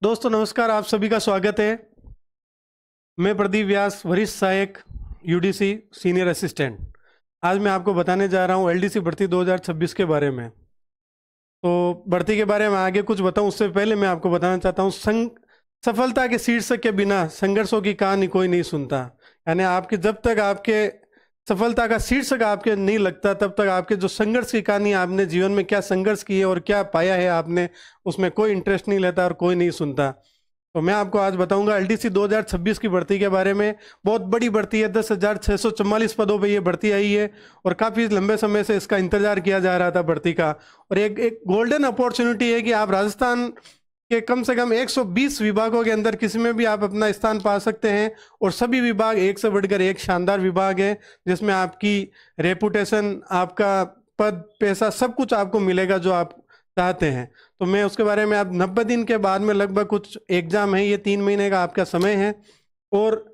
दोस्तों नमस्कार, आप सभी का स्वागत है। मैं प्रदीप व्यास, वरिष्ठ सहायक यूडीसी सीनियर असिस्टेंट। आज मैं आपको बताने जा रहा हूं एलडीसी भर्ती 2026 के बारे में। तो भर्ती के बारे में आगे कुछ बताऊं उससे पहले मैं आपको बताना चाहता हूं सफलता के शीर्षक के बिना संघर्षों की कहानी कोई नहीं सुनता। यानी आपके जब तक आपके सफलता का शीर्षक आपके नहीं लगता तब तक आपके जो संघर्ष की कहानी, आपने जीवन में क्या संघर्ष किए और क्या पाया है आपने, उसमें कोई इंटरेस्ट नहीं लेता और कोई नहीं सुनता। तो मैं आपको आज बताऊंगा एलडीसी 2026 की भर्ती के बारे में। बहुत बड़ी भर्ती है, 10,644 पदों पे ये भर्ती आई है और काफ़ी लंबे समय से इसका इंतजार किया जा रहा था भर्ती का। और एक गोल्डन अपॉर्चुनिटी है कि आप राजस्थान के कम से कम 120 विभागों के अंदर किसी में भी आप अपना स्थान पा सकते हैं। और सभी विभाग एक से बढ़कर एक शानदार विभाग है, जिसमें आपकी रेपुटेशन, आपका पद, पैसा, सब कुछ आपको मिलेगा जो आप चाहते हैं। तो मैं उसके बारे में, आप 90 दिन के बाद में लगभग कुछ एग्जाम है, ये 3 महीने का आपका समय है। और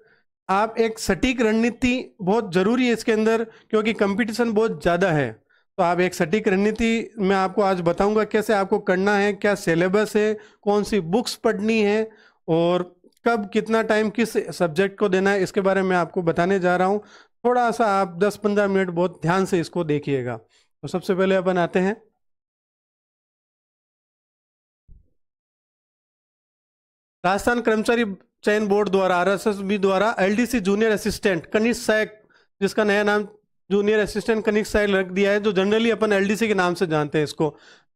आप एक सटीक रणनीति बहुत जरूरी है इसके अंदर, क्योंकि कंपटीशन बहुत ज़्यादा है। तो आप एक सटीक रणनीति मैं आपको आज बताऊंगा कैसे आपको करना है, क्या सिलेबस है, कौन सी बुक्स पढ़नी है और कब कितना टाइम किस सब्जेक्ट को देना है, इसके बारे में आपको बताने जा रहा हूँ। थोड़ा सा आप 10-15 मिनट बहुत ध्यान से इसको देखिएगा। तो सबसे पहले अपन आते हैं राजस्थान कर्मचारी चयन बोर्ड द्वारा, आरएसएसबी द्वारा एलडीसी जूनियर असिस्टेंट कनिष्ठ सहायक, जिसका नया नाम जूनियर असिस्टेंट कनिष्ठ सहायक रख दिया है, जो जनरली अपन एलडीसी के नाम से जानते हैं इसको।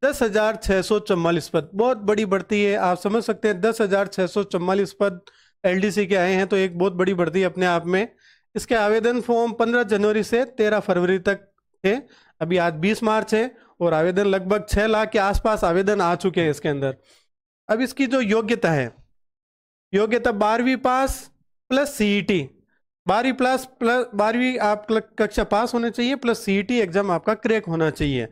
10,644 पद, बहुत बड़ी भर्ती है। आप समझ सकते हैं 10,644 पद एलडीसी के आए हैं, तो एक बहुत बड़ी भर्ती अपने आप में। इसके आवेदन फॉर्म 15 जनवरी से 13 फरवरी तक थे। अभी आज 20 मार्च है और आवेदन लगभग 6 लाख के आसपास आवेदन आ चुके हैं इसके अंदर। अब इसकी जो योग्यता है, योग्यता 12वीं पास प्लस सीईटी, 12वीं आप कक्षा पास होने चाहिए प्लस सीईटी एग्जाम आपका क्रैक होना चाहिए।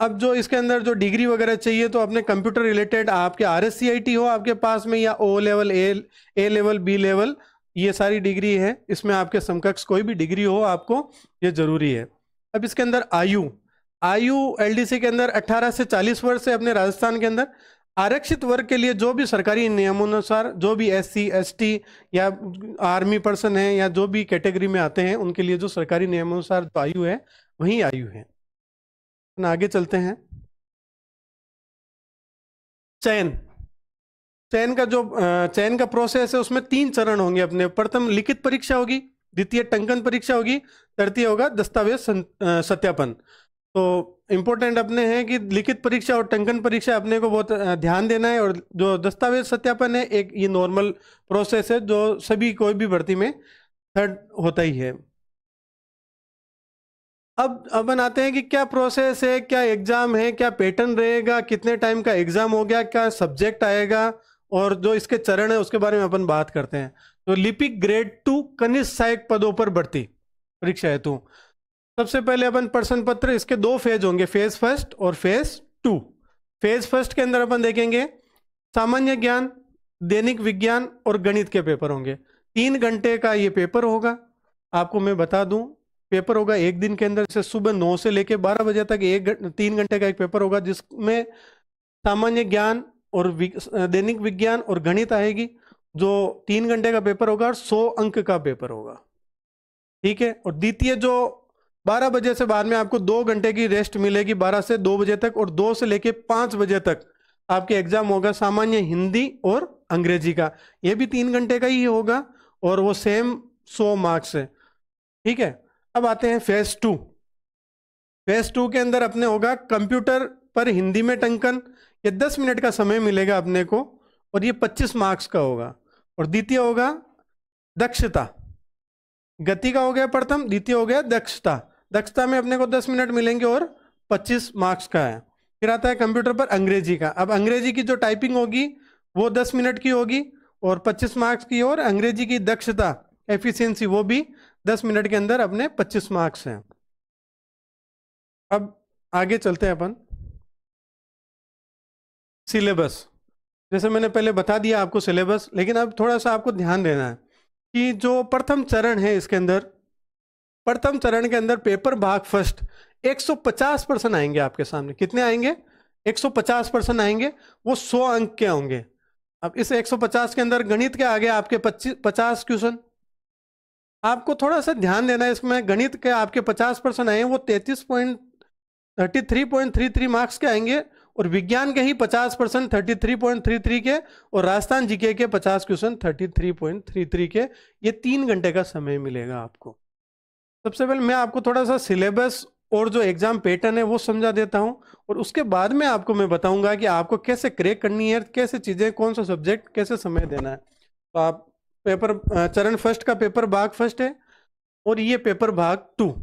अब जो इसके अंदर जो डिग्री वगैरह चाहिए, तो अपने कंप्यूटर रिलेटेड आपके आरएससीआईटी हो आपके पास में, या ओ लेवल, ए लेवल, बी लेवल, ये सारी डिग्री है। इसमें आपके समकक्ष कोई भी डिग्री हो आपको, ये जरूरी है। अब इसके अंदर आयु एलडीसी के अंदर 18 से 40 वर्ष है अपने राजस्थान के अंदर। आरक्षित वर्ग के लिए जो भी सरकारी नियमानुसार, जो भी एससी एसटी या आर्मी पर्सन है या जो भी कैटेगरी में आते हैं, उनके लिए जो सरकारी नियमानुसार तो आयु है वही आयु है। आगे चलते हैं। चयन का जो चयन का प्रोसेस है, उसमें 3 चरण होंगे अपने। प्रथम लिखित परीक्षा होगी, द्वितीय टंकन परीक्षा होगी, तृतीय होगा दस्तावेज सत्यापन। तो इम्पोर्टेंट अपने हैं कि लिखित परीक्षा और टंकन परीक्षा अपने को बहुत ध्यान देना है। और जो दस्तावेज सत्यापन है, एक ये नॉर्मल प्रोसेस है जो सभी कोई भी भर्ती में थर्ड होता ही है। अब अपन आते हैं कि क्या प्रोसेस है, क्या एग्जाम है, क्या पैटर्न रहेगा, कितने टाइम का एग्जाम हो गया, क्या सब्जेक्ट आएगा और जो इसके चरण है उसके बारे में अपन बात करते हैं। तो लिपिक ग्रेड 2 कनिष्ठ सहायक पदों पर भर्ती परीक्षा हेतु सबसे पहले अपन प्रश्न पत्र, इसके 2 फेज होंगे, फेज फर्स्ट और फेज 2। फेज फर्स्ट के अंदर अपन देखेंगे सामान्य ज्ञान, दैनिक विज्ञान और गणित के पेपर होंगे। 3 घंटे का ये पेपर होगा। आपको मैं बता दूं, पेपर होगा एक दिन के अंदर, से सुबह 9 से लेकर 12 बजे तक 3 घंटे का एक पेपर होगा, जिसमें सामान्य ज्ञान और दैनिक विज्ञान और गणित आएगी, जो 3 घंटे का पेपर होगा और 100 अंक का पेपर होगा। ठीक है। और द्वितीय जो 12 बजे से बाद में आपको 2 घंटे की रेस्ट मिलेगी, 12 से 2 बजे तक, और 2 से लेके 5 बजे तक आपके एग्जाम होगा सामान्य हिंदी और अंग्रेजी का। ये भी 3 घंटे का ही होगा और वो सेम 100 मार्क्स है। ठीक है। अब आते हैं फेज 2। फेज 2 के अंदर अपने होगा कंप्यूटर पर हिंदी में टंकन, ये 10 मिनट का समय मिलेगा अपने को और ये 25 मार्क्स का होगा। और द्वितीय होगा दक्षता, गति का हो गया प्रथम, द्वितीय हो गया दक्षता में अपने को 10 मिनट मिलेंगे और 25 मार्क्स का है। फिर आता है कंप्यूटर पर अंग्रेजी का। अब अंग्रेजी की जो टाइपिंग होगी वो 10 मिनट की होगी और 25 मार्क्स की, और अंग्रेजी की दक्षता, एफिशिएंसी, वो भी 10 मिनट के अंदर अपने 25 मार्क्स हैं। अब आगे चलते हैं अपन। सिलेबस, जैसे मैंने पहले बता दिया आपको सिलेबस, लेकिन अब थोड़ा सा आपको ध्यान देना है कि जो प्रथम चरण है इसके अंदर, प्रथम चरण के अंदर पेपर भाग फर्स्ट 150 प्रश्न आएंगे आपके सामने। कितने आएंगे? 150 प्रश्न आएंगे। वो 100 अंक के होंगे। अब इस 150 के अंदर गणित के आगे आपके 50 क्वेश्चन, आपको थोड़ा सा ध्यान देना है इसमें। गणित के आपके 50% आए, वो 33.33 मार्क्स के आएंगे, और विज्ञान के ही 50% 33.33 के, और राजस्थान जीके के 50 क्वेश्चन 33.33 के। ये 3 घंटे का समय मिलेगा आपको। सबसे पहले मैं आपको थोड़ा सा सिलेबस और जो एग्जाम पैटर्न है वो समझा देता हूं, और उसके बाद में आपको मैं बताऊंगा कि आपको कैसे क्रैक करनी है, कैसे चीजें, कौन सा सब्जेक्ट कैसे समय देना है। तो आप पेपर चरण फर्स्ट का पेपर भाग फर्स्ट है, और ये पेपर भाग 2,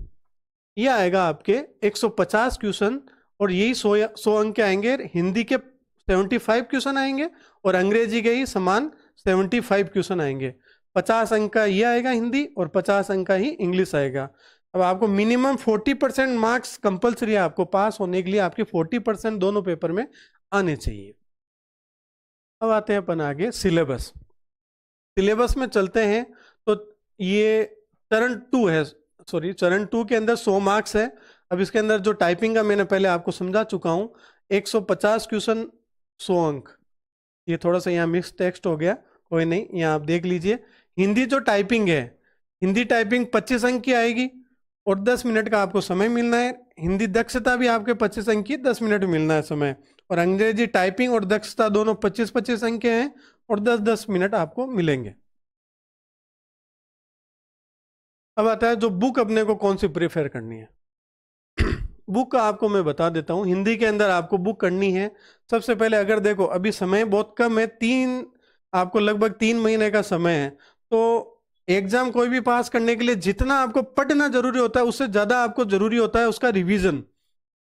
ये आएगा आपके 150 क्वेश्चन, और यही 100 अंक के आएंगे। हिंदी के 75 क्वेश्चन आएंगे, और अंग्रेजी के ही समान 75 क्वेश्चन आएंगे। 50 अंक का ये आएगा हिंदी, और 50 अंक का ही इंग्लिश आएगा। अब आपको मिनिमम 40% मार्क्स कंपलसरी है, आपको पास होने के लिए आपके 40% दोनों पेपर में आने चाहिए। अब आते हैं अपन आगे सिलेबस। सिलेबस में चलते हैं, तो ये चरण 2 है, सॉरी चरण 2 के अंदर 100 मार्क्स है। अब इसके अंदर जो टाइपिंग का मैंने पहले आपको समझा चुका हूं, 150 क्वेश्चन 100 अंक। ये थोड़ा सा यहाँ मिक्स टेक्स्ट हो गया, कोई नहीं, यहाँ आप देख लीजिए। हिंदी जो टाइपिंग है, हिंदी टाइपिंग 25 अंक की आएगी, और 10 मिनट का आपको समय मिलना है। हिंदी दक्षता भी आपके 25 अंक की, 10 मिनट मिलना है समय। और अंग्रेजी टाइपिंग और दक्षता दोनों 25-25 अंक के हैं, और 10-10 मिनट आपको मिलेंगे। अब आता है जो बुक अपने को कौन सी प्रेफर करनी है। बुक का आपको मैं बता देता हूँ। हिंदी के अंदर आपको बुक करनी है, सबसे पहले अगर देखो अभी समय बहुत कम है, आपको लगभग 3 महीने का समय है। तो एग्जाम कोई भी पास करने के लिए जितना आपको पढ़ना जरूरी होता है, उससे ज्यादा आपको जरूरी होता है उसका रिवीजन।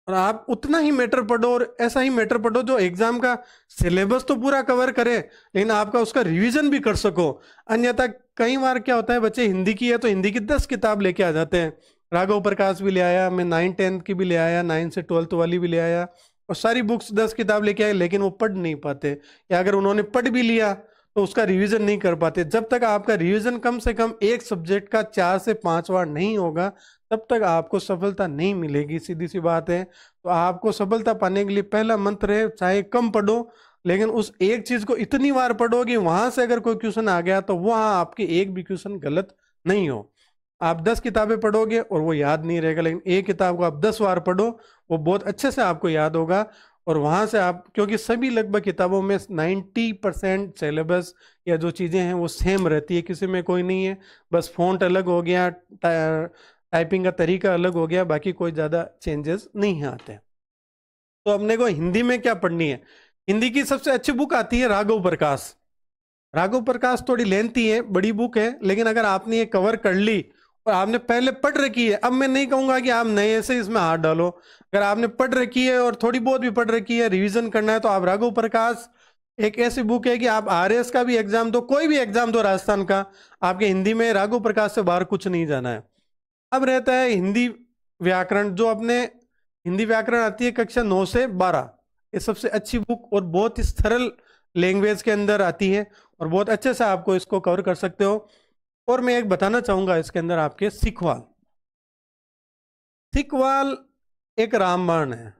और आप उतना ही मैटर पढ़ो, और ऐसा ही मैटर पढ़ो जो एग्जाम का सिलेबस तो पूरा कवर करे, लेकिन आपका उसका रिवीजन भी कर सको। अन्यथा कई बार क्या होता है, बच्चे हिंदी की है तो हिंदी की 10 किताब लेके आ जाते हैं। राघव प्रकाश भी ले आया, मैं 9th-10th की भी ले आया, 9th से 12th वाली भी ले आया, और सारी बुक्स 10 किताब लेके आए, लेकिन वो पढ़ नहीं पाते, या अगर उन्होंने पढ़ भी लिया तो उसका रिवीजन नहीं कर पाते। जब तक आपका रिवीजन कम से कम एक सब्जेक्ट का 4 से 5 बार नहीं होगा, तब तक आपको सफलता नहीं मिलेगी, सीधी सी बात है। तो आपको सफलता पाने के लिए पहला मंत्र है, चाहे कम पढ़ो, लेकिन उस एक चीज को इतनी बार पढ़ो कि वहां से अगर कोई क्वेश्चन आ गया तो वहां आपके एक भी क्वेश्चन गलत नहीं हो। आप 10 किताबें पढ़ोगे और वो याद नहीं रहेगा, लेकिन एक किताब को आप 10 बार पढ़ो, वो बहुत अच्छे से आपको याद होगा। और वहां से आप, क्योंकि सभी लगभग किताबों में 90% सिलेबस या जो चीजें हैं वो सेम रहती है, किसी में कोई नहीं है, बस फॉन्ट अलग हो गया, टाइपिंग का तरीका अलग हो गया, बाकी कोई ज्यादा चेंजेस नहीं आते। तो अपने को हिंदी में क्या पढ़नी है, हिंदी की सबसे अच्छी बुक आती है राघव प्रकाश। राघव प्रकाश थोड़ी लेंथी है, बड़ी बुक है, लेकिन अगर आपने ये कवर कर ली और आपने पहले पढ़ रखी है, अब मैं नहीं कहूंगा कि आप नए से इसमें हाथ डालो, अगर आपने पढ़ रखी है और थोड़ी बहुत भी पढ़ रखी है, रिवीजन करना है, तो आप राघव प्रकाश एक ऐसी बुक है कि आप आरएएस का भी एग्जाम दो, कोई भी एग्जाम दो राजस्थान का, आपके हिंदी में राघव प्रकाश से बाहर कुछ नहीं जाना है। अब रहता है हिंदी व्याकरण, जो अपने हिंदी व्याकरण आती है कक्षा 9 से 12, ये सबसे अच्छी बुक और बहुत ही सरल लैंग्वेज के अंदर आती है, और बहुत अच्छे से आपको इसको कवर कर सकते हो। और मैं एक बताना चाहूंगा इसके अंदर आपके सिखवाल, सिखवाल एक रामबाण है।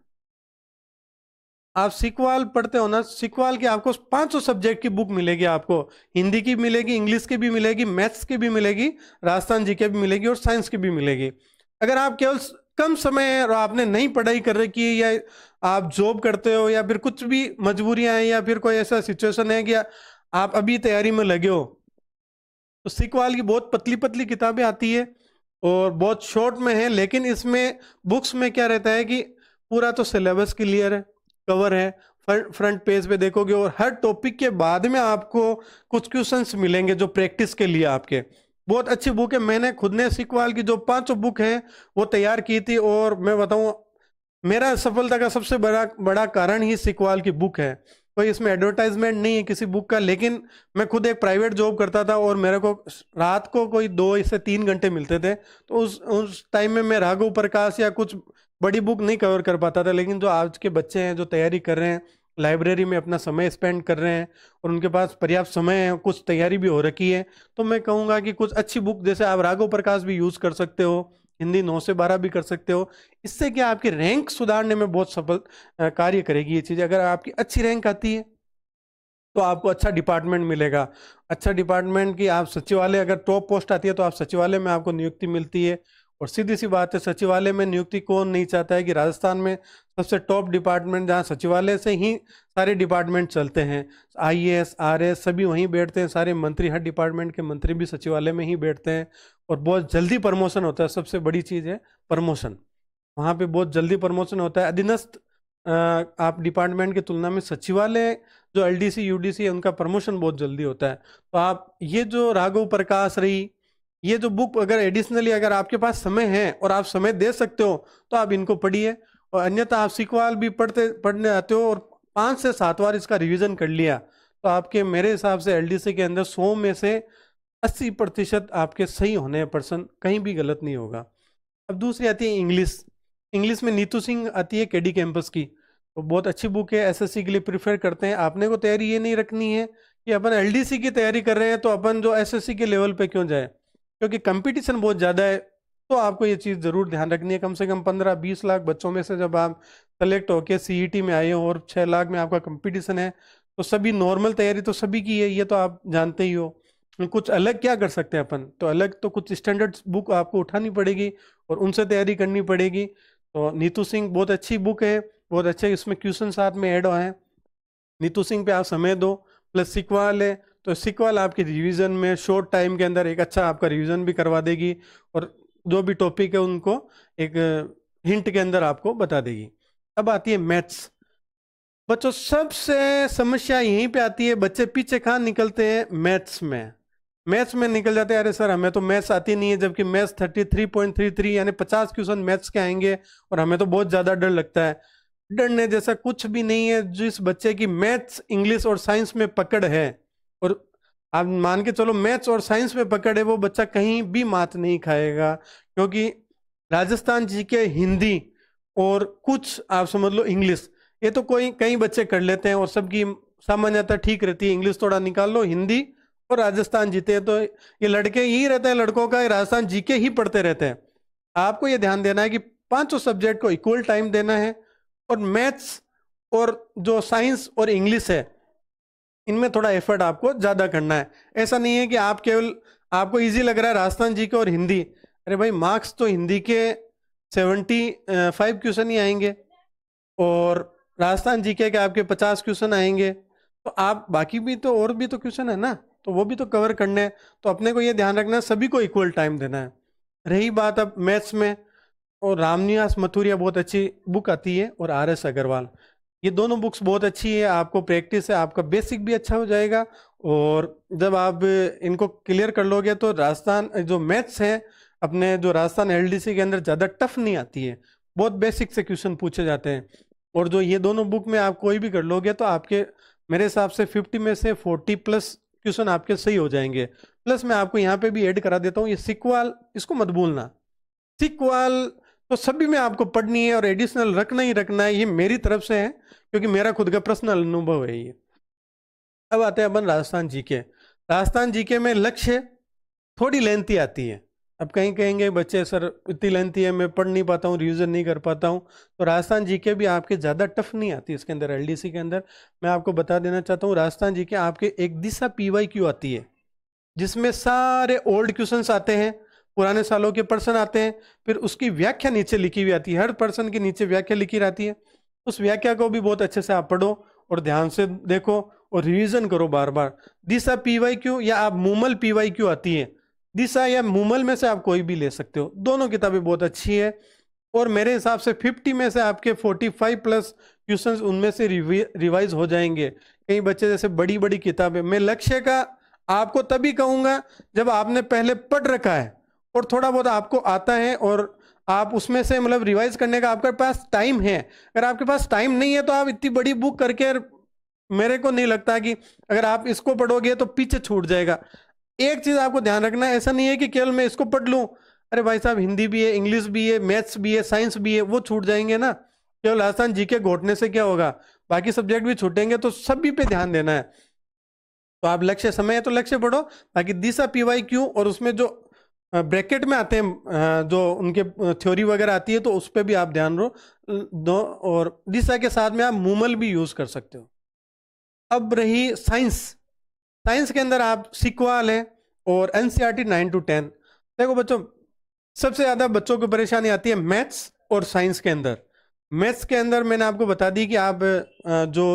आप सिखवाल पढ़ते हो ना, सिखवाल की आपको 500 सब्जेक्ट की बुक मिलेगी, आपको हिंदी की मिलेगी, इंग्लिश की भी मिलेगी, मैथ्स की भी मिलेगी, राजस्थान जी के भी मिलेगी, और साइंस की भी मिलेगी। अगर आप केवल कम समय है और आपने नई पढ़ाई कर रखी है, या आप जॉब करते हो, या फिर कुछ भी मजबूरियां हैं, या फिर कोई ऐसा सिचुएशन है कि आप अभी तैयारी में लगे हो, तो सिखवाल की बहुत पतली पतली किताबें आती है और बहुत शॉर्ट में है, लेकिन इसमें बुक्स में क्या रहता है कि पूरा तो सिलेबस क्लियर है, कवर है, फ्रंट पेज पे देखोगे, और हर टॉपिक के बाद में आपको कुछ क्वेश्चंस मिलेंगे जो प्रैक्टिस के लिए आपके। बहुत अच्छी बुक है, मैंने खुद ने सिखवाल की जो 500 बुक है वो तैयार की थी, और मैं बताऊं मेरा सफलता का सबसे बड़ा बड़ा कारण ही सिखवाल की बुक है। कोई इसमें एडवर्टाइजमेंट नहीं है किसी बुक का, लेकिन मैं खुद एक प्राइवेट जॉब करता था और मेरे को रात को कोई 2 से 3 घंटे मिलते थे, तो उस टाइम में मैं राघव प्रकाश या कुछ बड़ी बुक नहीं कवर कर पाता था। लेकिन जो आज के बच्चे हैं जो तैयारी कर रहे हैं, लाइब्रेरी में अपना समय स्पेंड कर रहे हैं, और उनके पास पर्याप्त समय है, कुछ तैयारी भी हो रखी है, तो मैं कहूँगा कि कुछ अच्छी बुक, जैसे आप राघव प्रकाश भी यूज़ कर सकते हो, हिंदी 9 से 12 भी कर सकते हो। इससे क्या आपकी रैंक सुधारने में बहुत सफल कार्य करेगी ये चीज़, अगर आपकी अच्छी रैंक आती है। तो आपको अच्छा डिपार्टमेंट मिलेगा। अच्छा डिपार्टमेंट की आप सचिवालय, अगर टॉप पोस्ट आती है तो आप सचिवालय में आपको नियुक्ति मिलती है। और सीधी सी बात है, सचिवालय में नियुक्ति कौन नहीं चाहता है कि राजस्थान में सबसे टॉप डिपार्टमेंट जहाँ सचिवालय से ही सारे डिपार्टमेंट चलते हैं, आईएएस आरएएस सभी वहीं बैठते हैं, सारे मंत्री, हर डिपार्टमेंट के मंत्री भी सचिवालय में ही बैठते हैं। और बहुत जल्दी प्रमोशन होता है, सबसे बड़ी चीज़ है प्रमोशन। वहाँ पे बहुत जल्दी प्रमोशन होता है। अधीनस्थ आप डिपार्टमेंट की तुलना में सचिवालय जो एलडीसी यूडीसी है उनका प्रमोशन बहुत जल्दी होता है। तो आप ये जो राघव प्रकाश रही, ये जो बुक अगर एडिशनली अगर आपके पास समय है और आप समय दे सकते हो तो आप इनको पढ़िए। और अन्यथा आप सीक्वल भी पढ़ने आते हो और 5 से 7 बार इसका रिवीजन कर लिया तो आपके मेरे हिसाब से एलडीसी के अंदर 100 में से 80% आपके सही होने पर्सन, कहीं भी गलत नहीं होगा। अब दूसरी आती है इंग्लिश। इंग्लिश में नीतू सिंह आती है केडी कैंपस की, तो बहुत अच्छी बुक है, एसएससी के लिए प्रिफर करते हैं। आपने को तैयारी ये नहीं रखनी है कि अपन एलडीसी की तैयारी कर रहे हैं तो अपन जो एसएससी के लेवल पे क्यों जाए, क्योंकि कंपटीशन बहुत ज़्यादा है। तो आपको ये चीज़ ज़रूर ध्यान रखनी है, कम से कम 15-20 लाख बच्चों में से जब आप सेलेक्ट होके सीईटी में आए हो और 6 लाख में आपका कंपटीशन है, तो सभी नॉर्मल तैयारी तो सभी की है, ये तो आप जानते ही हो। कुछ अलग क्या कर सकते हैं अपन, तो अलग तो कुछ स्टैंडर्ड बुक आपको उठानी पड़ेगी और उनसे तैयारी करनी पड़ेगी। तो नीतू सिंह बहुत अच्छी बुक है, बहुत अच्छे इसमें क्वेश्चन साथ में ऐड हैं। नीतू सिंह पे आप समय दो, प्लस सिक्वाल है तो सिक्वाल आपके रिवीजन में शॉर्ट टाइम के अंदर एक अच्छा आपका रिवीजन भी करवा देगी और जो भी टॉपिक है उनको एक हिंट के अंदर आपको बता देगी। अब आती है मैथ्स। बच्चों सबसे समस्या यहीं पे आती है, बच्चे पीछे कहाँ निकलते हैं, मैथ्स में। मैथ्स में निकल जाते हैं, अरे सर हमें तो मैथ्स आती नहीं है, जबकि मैथ्स 33.33 यानी 50 क्वेश्चन मैथ्स के आएंगे और हमें तो बहुत ज़्यादा डर लगता है। डरने जैसा कुछ भी नहीं है। जिस बच्चे की मैथ्स, इंग्लिश और साइंस में पकड़ है, और आप मान के चलो मैथ्स और साइंस में पकड़ है, वो बच्चा कहीं भी मात नहीं खाएगा। क्योंकि राजस्थान जीके, हिंदी और कुछ आप समझ लो इंग्लिश, ये तो कोई कई बच्चे कर लेते हैं और सबकी सामान्यता ठीक रहती है। इंग्लिश थोड़ा निकाल लो, हिंदी और राजस्थान जीते हैं, तो ये लड़के यही रहते हैं, लड़कों का राजस्थान जीके ही पढ़ते रहते हैं। आपको ये ध्यान देना है कि पांचों सब्जेक्ट को इक्वल टाइम देना है और मैथ्स और जो साइंस और इंग्लिश है इनमें थोड़ा एफर्ट आपको ज़्यादा करना है। ऐसा नहीं है कि आप केवल, आपको इजी लग रहा है राजस्थान जी के और हिंदी, अरे भाई मार्क्स तो हिंदी के 75 क्वेश्चन ही आएंगे और राजस्थान जी के आपके 50 क्वेश्चन आएंगे, तो आप बाकी भी तो और भी तो क्वेश्चन है ना, तो वो भी तो कवर करने हैं। तो अपने को ये ध्यान रखना है सभी को इक्वल टाइम देना है। रही बात अब मैथ्स में, और रामनिवास मथुरिया बहुत अच्छी बुक आती है और आरएस अग्रवाल, ये दोनों बुक्स बहुत अच्छी है। आपको प्रैक्टिस है, आपका बेसिक भी अच्छा हो जाएगा और जब आप इनको क्लियर कर लोगे तो राजस्थान जो मैथ्स है अपने जो राजस्थान एलडीसी के अंदर ज़्यादा टफ नहीं आती है, बहुत बेसिक से क्वेश्चन पूछे जाते हैं। और जो ये दोनों बुक में आप कोई भी कर लोगे तो आपके मेरे हिसाब से 50 में से 40+ क्वेश्चन आपके सही हो जाएंगे। प्लस मैं आपको यहाँ पे भी ऐड करा देता हूँ, ये सिक्वाल इसको मत भूलना। सिक्वाल तो सभी में आपको पढ़नी है और एडिशनल रखना ही रखना है, ये मेरी तरफ से है क्योंकि मेरा खुद का पर्सनल अनुभव है ये। अब आते हैं अपन राजस्थान जीके। राजस्थान जीके में लक्ष्य थोड़ी लेंथी आती है। अब कहीं कहेंगे बच्चे सर इतनी लेंथी है, मैं पढ़ नहीं पाता हूँ, रिवीजन नहीं कर पाता हूँ, तो राजस्थान जीके भी आपके ज़्यादा टफ नहीं आती इसके अंदर। एलडीसी के अंदर मैं आपको बता देना चाहता हूँ, राजस्थान जीके आपके एक दिशा PYQ आती है जिसमें सारे ओल्ड क्वेश्चंस आते हैं, पुराने सालों के पर्सन आते हैं, फिर उसकी व्याख्या नीचे लिखी हुई आती है, हर पर्सन के नीचे व्याख्या लिखी रहती है। उस व्याख्या को भी बहुत अच्छे से आप पढ़ो और ध्यान से देखो और रिवीजन करो बार बार। दिशा PYQ या आप मूमल PYQ आती है, दिशा या मूमल में से आप कोई भी ले सकते हो, दोनों किताबें बहुत अच्छी है। और मेरे हिसाब से 50 में से आपके 45+ क्वेश्चंस उनमें से रिवाइज हो जाएंगे। कई बच्चे जैसे बड़ी बड़ी किताबें, मैं लक्ष्य का आपको तभी कहूँगा जब आपने पहले पढ़ रखा है और थोड़ा बहुत आपको आता है और आप उसमें से मतलब रिवाइज करने का आपके पास टाइम है। अगर आपके पास टाइम नहीं है तो आप इतनी बड़ी बुक करके, मेरे को नहीं लगता कि अगर आप इसको पढ़ोगे तो पीछे छूट जाएगा। एक चीज आपको ध्यान रखना है, ऐसा नहीं है कि केवल मैं इसको पढ़ लूं, अरे भाई साहब हिंदी भी है, इंग्लिश भी है, मैथ्स भी है, साइंस भी है, वो छूट जाएंगे ना। केवल राजस्थान जीके घोटने से क्या होगा, बाकी सब्जेक्ट भी छूटेंगे, तो सभी पे ध्यान देना है। तो आप लक्ष्य समय है तो लक्ष्य पढ़ो, बाकी दिशा PYQ और उसमें जो ब्रैकेट में आते हैं जो उनके थ्योरी वगैरह आती है तो उस पर भी आप ध्यान दो। और दिशा के साथ में आप मूमल भी यूज कर सकते हो। अब रही साइंस। साइंस के अंदर आप सीक्वल है और एनसीईआरटी 9 to 10। देखो बच्चों, सबसे ज्यादा बच्चों को परेशानी आती है मैथ्स और साइंस के अंदर। मैथ्स के अंदर मैंने आपको बता दी कि आप जो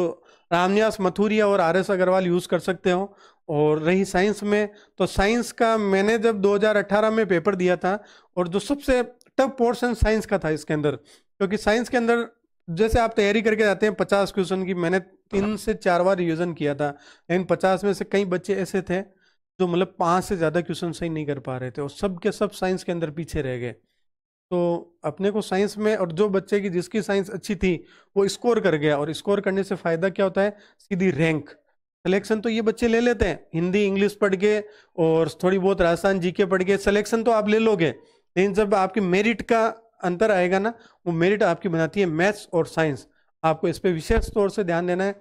रामन्यास मथुरिया और आर एस अग्रवाल यूज कर सकते हो। और रही साइंस में, तो साइंस का मैंने जब 2018 में पेपर दिया था, और जो सबसे टफ पोर्शन साइंस का था इसके अंदर, क्योंकि साइंस के अंदर जैसे आप तैयारी करके जाते हैं 50 क्वेश्चन की, मैंने 3 से 4 बार रिवीजन किया था, लेकिन 50 में से कई बच्चे ऐसे थे जो मतलब 5 से ज़्यादा क्वेश्चन सही नहीं कर पा रहे थे, और सब के सब साइंस के अंदर पीछे रह गए। तो अपने को साइंस में, और जो बच्चे की जिसकी साइंस अच्छी थी वो स्कोर कर गया, और स्कोर करने से फायदा क्या होता है, सीधी रैंक सिलेक्शन तो ये बच्चे ले लेते हैं, हिंदी इंग्लिश पढ़ के और थोड़ी बहुत राजस्थान जीके पढ़ के सिलेक्शन तो आप ले लोगे, लेकिन जब आपकी मेरिट का अंतर आएगा ना, वो मेरिट आपकी बनाती है मैथ्स और साइंस। आपको इस पर विशेष तौर से ध्यान देना है।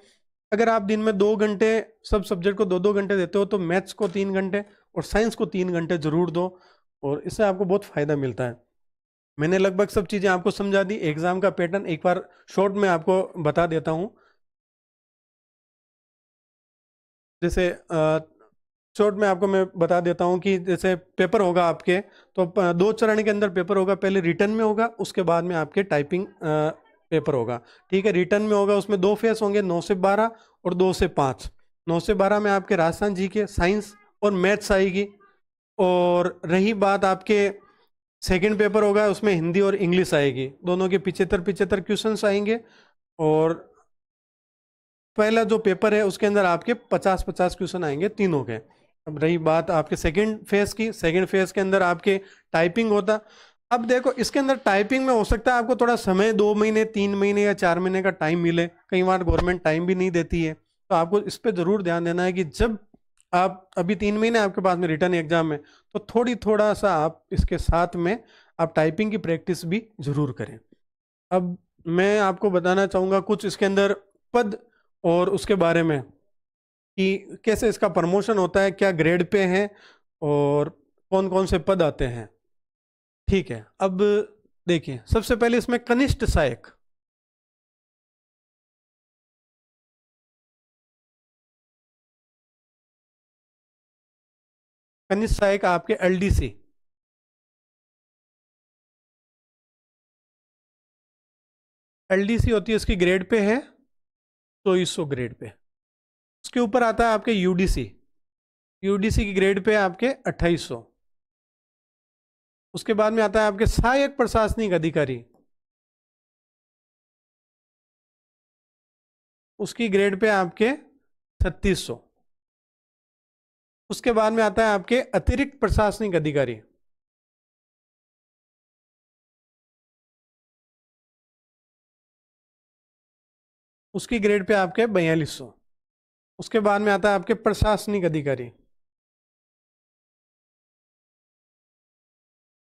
अगर आप दिन में 2 घंटे सब सब्जेक्ट को 2-2 घंटे देते हो, तो मैथ्स को 3 घंटे और साइंस को 3 घंटे जरूर दो, और इससे आपको बहुत फायदा मिलता है। मैंने लगभग सब चीजें आपको समझा दी। एग्जाम का पैटर्न एक बार शॉर्ट में आपको बता देता हूं। जैसे शॉर्ट में आपको मैं बता देता हूं कि जैसे पेपर होगा आपके, तो 2 चरण के अंदर पेपर होगा। पहले रिटर्न में होगा, उसके बाद में आपके टाइपिंग पेपर होगा। ठीक है, रिटर्न में होगा, उसमें 2 फेस होंगे, 9 से 12 और 2 से 5। 9 से 12 में आपके राजस्थान जी के, साइंस और मैथ्स आएगी। और रही बात आपके सेकंड पेपर होगा, उसमें हिंदी और इंग्लिश आएगी, दोनों के 75-75 क्वेश्चंस आएंगे। और पहला जो पेपर है उसके अंदर आपके 50-50 क्वेश्चन आएंगे तीनों के। अब रही बात आपके सेकंड फेज की, सेकंड फेज के अंदर आपके टाइपिंग होता। अब देखो, इसके अंदर टाइपिंग में हो सकता है आपको थोड़ा समय 2 महीने 3 महीने या 4 महीने का टाइम मिले, कई बार गवर्नमेंट टाइम भी नहीं देती है। तो आपको इस पर जरूर ध्यान देना है कि जब आप अभी 3 महीने आपके पास में रिटर्न एग्जाम है, तो थोड़ा सा आप इसके साथ में आप टाइपिंग की प्रैक्टिस भी जरूर करें। अब मैं आपको बताना चाहूँगा कुछ इसके अंदर पद और उसके बारे में, कि कैसे इसका प्रमोशन होता है, क्या ग्रेड पे है और कौन कौन से पद आते हैं। ठीक है, अब देखिए, सबसे पहले इसमें कनिष्ठ सहायक। कनिष्ठ सहायक आपके एलडीसी। एलडीसी होती है, इसकी ग्रेड पे है 2400 ग्रेड पे। उसके ऊपर आता है आपके यूडीसी। यूडीसी की ग्रेड पे आपके 2800। उसके बाद में आता है आपके सहायक प्रशासनिक अधिकारी, उसकी ग्रेड पे आपके 3600। उसके बाद में आता है आपके अतिरिक्त प्रशासनिक अधिकारी, उसकी ग्रेड पे आपके 4200। उसके बाद में आता है आपके प्रशासनिक अधिकारी,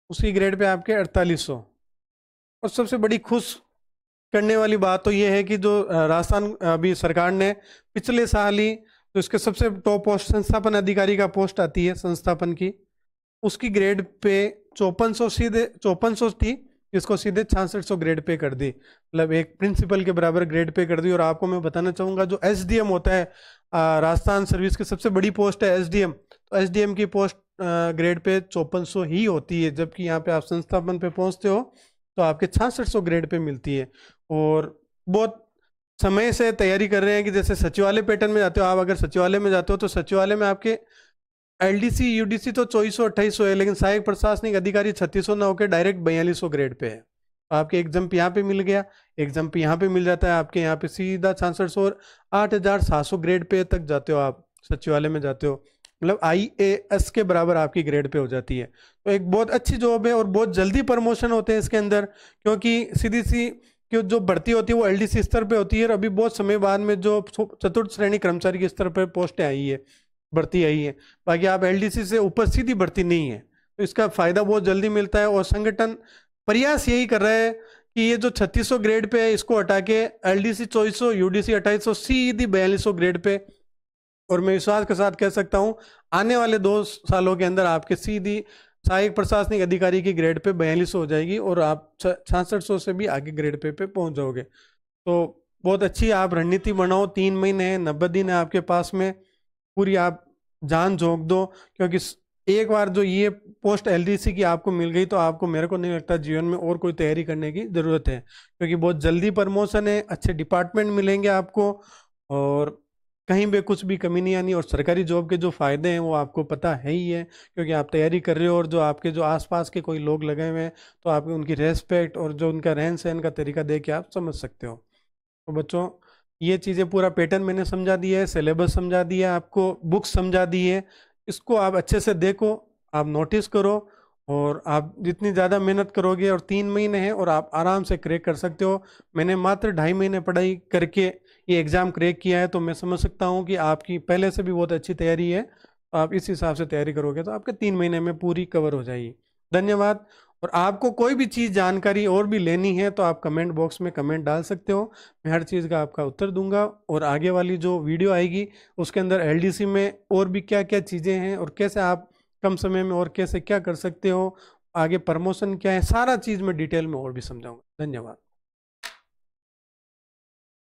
उसकी ग्रेड पे आपके 4800। और सबसे बड़ी खुश करने वाली बात तो ये है कि जो राजस्थान अभी सरकार ने पिछले साल ही, तो इसके सबसे टॉप पोस्ट संस्थापन अधिकारी का पोस्ट आती है संस्थापन की, उसकी ग्रेड पे 5400 सीधे 5400 थी, इसको सीधे 6600 ग्रेड पे कर दी, मतलब एक प्रिंसिपल के बराबर ग्रेड पे कर दी। और आपको मैं बताना चाहूँगा, जो एसडीएम होता है, राजस्थान सर्विस की सबसे बड़ी पोस्ट है एसडीएम, तो एसडीएम की पोस्ट ग्रेड पे 5400 ही होती है, जबकि यहाँ पे आप संस्थापन पे पहुँचते हो तो आपके 6600 ग्रेड पे मिलती है। और बहुत समय से तैयारी कर रहे हैं कि जैसे सचिवालय पैटर्न में जाते हो आप, अगर सचिवालय में जाते हो तो सचिवालय में आपके एलडीसी यूडीसी तो 2400-2800 है, लेकिन सहायक प्रशासनिक अधिकारी 3600 ना होकर डायरेक्ट 4200 ग्रेड पे है। तो आपके एक जंप यहाँ पे मिल गया, एक जंप यहाँ पे मिल जाता है, आपके यहाँ पे सीधा 6600 और 8700 ग्रेड पे तक जाते हो आप, सचिवालय में जाते हो, मतलब IAS के बराबर आपकी ग्रेड पे हो जाती है। तो एक बहुत अच्छी जॉब है, और बहुत जल्दी प्रमोशन होते हैं इसके अंदर, क्योंकि सीधी सी कि जो भर्ती होती है वो एलडीसी स्तर पे होती है, और अभी बहुत समय बाद में जो चतुर्थ श्रेणी कर्मचारी के स्तर पर पोस्टें आई है, भर्ती आई है। बाकी आप एलडीसी से ऊपर सीधी भर्ती नहीं है, तो इसका फायदा बहुत जल्दी मिलता है। और संगठन प्रयास यही कर रहा है कि ये जो 3600 ग्रेड पे है इसको हटा के एलडीसी 2400, यूडीसी 2800, सीधी 4200 ग्रेड पे। और मैं विश्वास के साथ कह सकता हूँ, आने वाले 2 सालों के अंदर आपके सीधी सहायक प्रशासनिक अधिकारी की ग्रेड पे 4200 हो जाएगी, और आप 6600 से भी आगे ग्रेड पे पहुंच जाओगे। तो बहुत अच्छी आप रणनीति बनाओ, 3 महीने है, 90 दिन है आपके पास में, पूरी आप जान झोंक दो, क्योंकि एक बार जो ये पोस्ट एलडीसी की आपको मिल गई तो आपको, मेरे को नहीं लगता जीवन में और कोई तैयारी करने की जरूरत है, क्योंकि बहुत जल्दी प्रमोशन है, अच्छे डिपार्टमेंट मिलेंगे आपको, और कहीं भी कुछ भी कमी नहीं आनी। और सरकारी जॉब के जो फायदे हैं वो आपको पता है ही है, क्योंकि आप तैयारी कर रहे हो, और जो आपके जो आसपास के कोई लोग लगे हुए हैं तो आप उनकी रेस्पेक्ट और जो उनका रहन सहन का तरीका देख के आप समझ सकते हो। तो बच्चों, ये चीज़ें पूरा पैटर्न मैंने समझा दिया है, सिलेबस समझा दिया है आपको, बुक्स समझा दी है, इसको आप अच्छे से देखो, आप नोटिस करो, और आप जितनी ज़्यादा मेहनत करोगे, और 3 महीने हैं और आप आराम से क्रैक कर सकते हो। मैंने मात्र 2.5 महीने पढ़ाई करके ये एग्ज़ाम क्रैक किया है, तो मैं समझ सकता हूँ कि आपकी पहले से भी बहुत अच्छी तैयारी है। तो आप इस हिसाब से तैयारी करोगे तो आपके 3 महीने में पूरी कवर हो जाएगी। धन्यवाद। और आपको कोई भी चीज़ जानकारी और भी लेनी है तो आप कमेंट बॉक्स में कमेंट डाल सकते हो, मैं हर चीज़ का आपका उत्तर दूंगा। और आगे वाली जो वीडियो आएगी उसके अंदर एलडीसी में और भी क्या क्या चीज़ें हैं, और कैसे आप कम समय में और कैसे क्या कर सकते हो, आगे प्रमोशन क्या है, सारा चीज़ मैं डिटेल में और भी समझाऊंगा। धन्यवाद।